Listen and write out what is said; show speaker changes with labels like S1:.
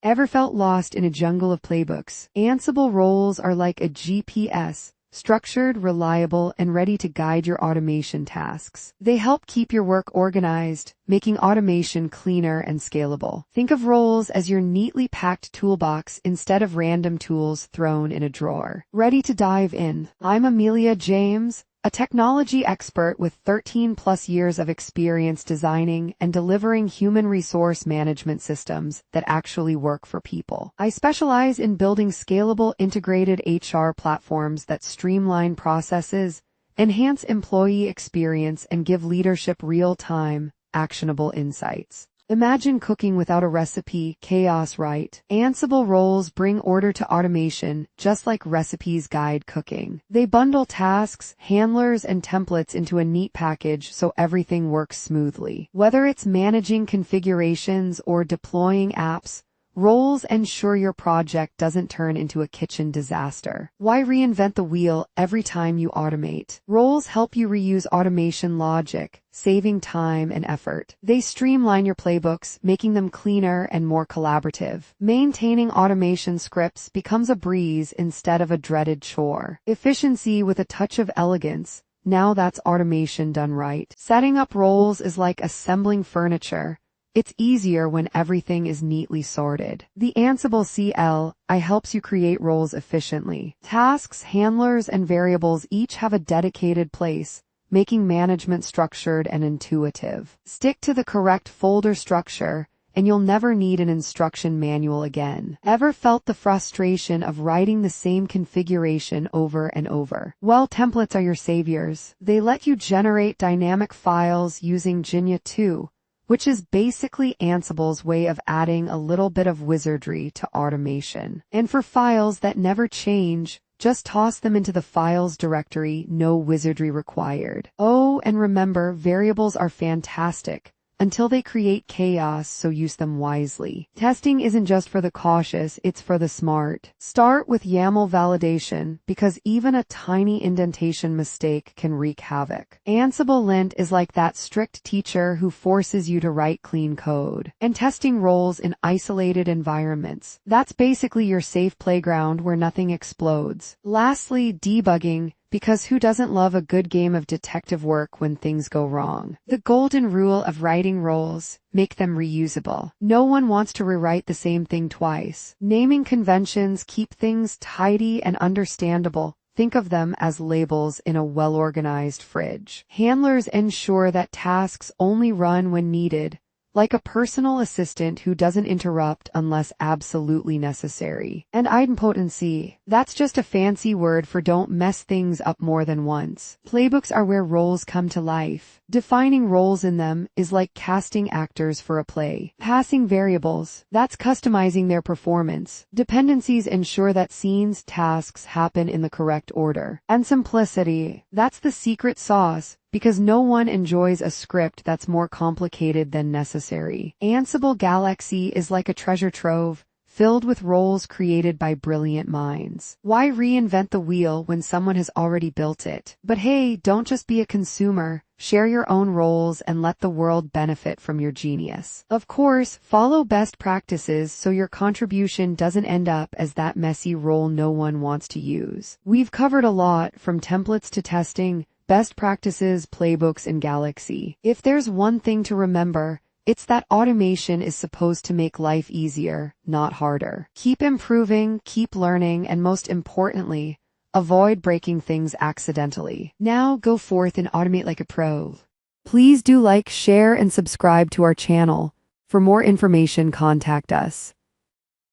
S1: Ever felt lost in a jungle of playbooks? Ansible roles are like a GPS, structured, reliable, and ready to guide your automation tasks. They help keep your work organized, making automation cleaner and scalable. Think of roles as your neatly packed toolbox instead of random tools thrown in a drawer. Ready to dive in? I'm Amelia James, a technology expert with 13 plus years of experience designing and delivering human resource management systems that actually work for people. I specialize in building scalable integrated HR platforms that streamline processes, enhance employee experience, and give leadership real-time, actionable insights. Imagine cooking without a recipe, chaos, right? Ansible roles bring order to automation, just like recipes guide cooking. They bundle tasks, handlers, and templates into a neat package so everything works smoothly. Whether it's managing configurations or deploying apps, roles ensure your project doesn't turn into a kitchen disaster. Why reinvent the wheel every time you automate? Roles help you reuse automation logic, saving time and effort. They streamline your playbooks, making them cleaner and more collaborative. Maintaining automation scripts becomes a breeze instead of a dreaded chore. Efficiency with a touch of elegance. Now that's automation done right. Setting up roles is like assembling furniture. It's easier when everything is neatly sorted. The Ansible CLI helps you create roles efficiently. Tasks, handlers, and variables each have a dedicated place, making management structured and intuitive. Stick to the correct folder structure, and you'll never need an instruction manual again. Ever felt the frustration of writing the same configuration over and over? Well, templates are your saviors. They let you generate dynamic files using Genia 2, which is basically Ansible's way of adding a little bit of wizardry to automation. And for files that never change, just toss them into the files directory, no wizardry required. Oh, and remember, variables are fantastic until they create chaos, so use them wisely. Testing isn't just for the cautious, it's for the smart. Start with YAML validation, because even a tiny indentation mistake can wreak havoc. Ansible Lint is like that strict teacher who forces you to write clean code. And testing roles in isolated environments. That's basically your safe playground where nothing explodes. Lastly, debugging, because who doesn't love a good game of detective work when things go wrong? The golden rule of writing roles: make them reusable. No one wants to rewrite the same thing twice. Naming conventions keep things tidy and understandable. Think of them as labels in a well-organized fridge. Handlers ensure that tasks only run when needed, like a personal assistant who doesn't interrupt unless absolutely necessary. And idempotency, that's just a fancy word for don't mess things up more than once. Playbooks are where roles come to life. Defining roles in them is like casting actors for a play. Passing variables, that's customizing their performance. Dependencies ensure that scenes, tasks happen in the correct order. And simplicity, that's the secret sauce, because no one enjoys a script that's more complicated than necessary. Ansible Galaxy is like a treasure trove, filled with roles created by brilliant minds. Why reinvent the wheel when someone has already built it? But hey, don't just be a consumer. Share your own roles and let the world benefit from your genius. Of course, follow best practices so your contribution doesn't end up as that messy role no one wants to use. We've covered a lot, from templates to testing, best practices, playbooks, and Galaxy. If there's one thing to remember, it's that automation is supposed to make life easier, not harder. Keep improving, keep learning, and most importantly, avoid breaking things accidentally. Now go forth and automate like a pro. Please do like, share, and subscribe to our channel. For more information, contact us.